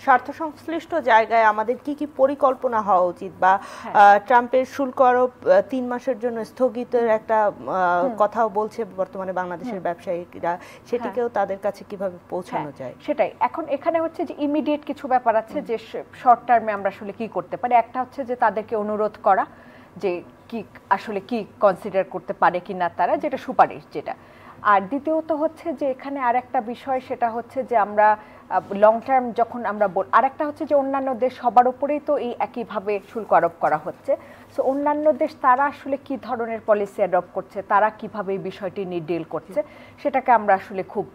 স্বার্থ সংশ্লিষ্ট জায়গায় আমাদের কি কি পরিকল্পনা হওয়া উচিত, বা ট্রাম্পের শুল্ক আরোপ 3 মাসের জন্য স্থগিতের একটা কথাও বলছে বর্তমানে বাংলাদেশের ব্যবসায়ীরা, সেটিকেও তাদের কাছে কিভাবে পৌঁছানো যায়? সেটাই এখন এখানে হচ্ছে যে ইমিডিয়েট কিছু ব্যাপার আছে যে শর্ট টার্মে আমরা আসলে কি করতে পারি। একটা হচ্ছে যে তাদেরকে অনুরোধ করা যে কি আসলে কি কনসিডার করতে পারে কিনা তারা, যেটা সুপারিশ যেটা। আর দ্বিতীয়ত হচ্ছে যে এখানে আরেকটা বিষয়, সেটা হচ্ছে যে আমরা লং টার্ম যখন আমরা আরেকটা হচ্ছে যে অন্যান্য দেশ সবার উপরেই তো এই একইভাবে শুল্ক আরোপ করা হচ্ছে। সো অন্যান্য দেশ তারা আসলে কি ধরনের পলিসি অ্যাডপ্ট করছে, তারা কিভাবে এই বিষয়টি নিয়ে ডিল করছে, সেটাকে আমরা আসলে খুব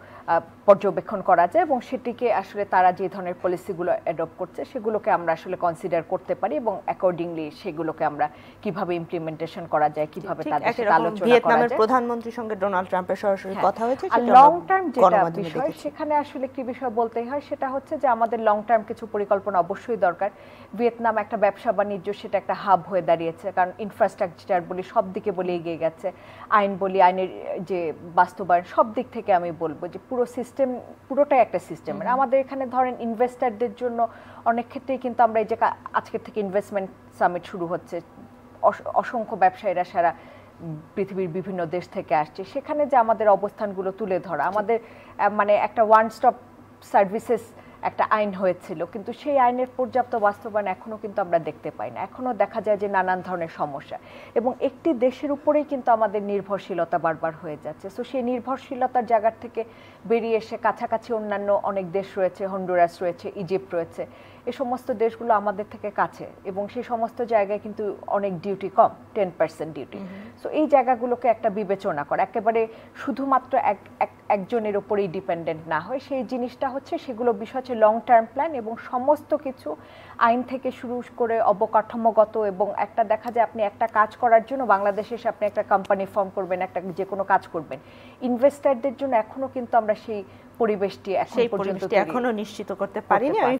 পর্যবেক্ষণ করা যায়, এবং সেটিকে আসলে তারা যে ধরনের পলিসিগুলো অ্যাডপ্ট করছে সেগুলোকে আমরা আসলে কনসিডার করতে পারি, এবং অ্যাকর্ডিংলি সেগুলোকে আমরা কিভাবে ইমপ্লিমেন্টেশন করা যায়, কিভাবে তাদের সাথে আলোচনা করা যায়। ভিয়েতনামের প্রধানমন্ত্রীর সঙ্গে ডোনাল্ড ট্রাম্পের সরাসরি কথা হয়েছে। আর লং টার্ম যেটা বিষয়, সেখানে আসলে কি বিষয় বলতেই হয়, সেটা হচ্ছে যে আমাদের লং টার্ম কিছু পরিকল্পনা অবশ্যই দরকার। ভিয়েতনাম একটা ব্যবসা বাণিজ্য, সেটা একটা হাব হয়ে দাঁড়িয়েছে, কারণ ইনফ্রাস্ট্রাকচার বলি সব দিকে বলে এগিয়ে গেছে, আইন বলি আইনের যে বাস্তবায়ন সব দিক থেকে আমি বলবো যে পুরো সিস্টেম পুরোটাই একটা সিস্টেম। আমাদের এখানে ধরেন ইনভেস্টারদের জন্য অনেক ক্ষেত্রেই কিন্তু আমরা এই যে আজকের থেকে ইনভেস্টমেন্ট সামিট শুরু হচ্ছে, অসংখ্য ব্যবসায়ীরা সারা পৃথিবীর বিভিন্ন দেশ থেকে আসছে, সেখানে যে আমাদের অবস্থানগুলো তুলে ধরা, আমাদের মানে একটা ওয়ান স্টপ সার্ভিসেস একটা আইন হয়েছিল, কিন্তু সেই আইনের পর্যাপ্ত বাস্তবায়ন এখনো কিন্তু আমরা দেখতে পাই না। এখনো দেখা যায় যে নানান ধরনের সমস্যা, এবং একটি দেশের উপরেই কিন্তু আমাদের নির্ভরশীলতা বারবার হয়ে যাচ্ছে। সো সেই নির্ভরশীলতার জায়গা থেকে বেরিয়ে এসে কাছাকাছি অন্যান্য অনেক দেশ রয়েছে, হন্ডুরাস রয়েছে, ইজিপ্ট রয়েছে, এই সমস্ত দেশগুলো আমাদের থেকে কাছে, এবং সেই সমস্ত জায়গায় কিন্তু অনেক ডিউটি কম, 10% ডিউটি। সো এই জায়গাগুলোকে একটা বিবেচনা করা, একেবারে শুধুমাত্র একজনের উপরেই ডিপেন্ডেন্ট না হয়, সেই জিনিসটা হচ্ছে, সেগুলো বিষয় হচ্ছে লং টার্ম প্ল্যান, এবং সমস্ত কিছু আইন থেকে শুরু করে অবকাঠামোগত, এবং একটা দেখা যায় আপনি একটা কাজ করার জন্য বাংলাদেশে এসে আপনি একটা কোম্পানি ফর্ম করবেন, একটা যে কোনো কাজ করবেন, ইনভেস্টারদের জন্য এখনো কিন্তু আমরা সেই পরিবেশটি এখনো নিশ্চিত করতে পারিনি।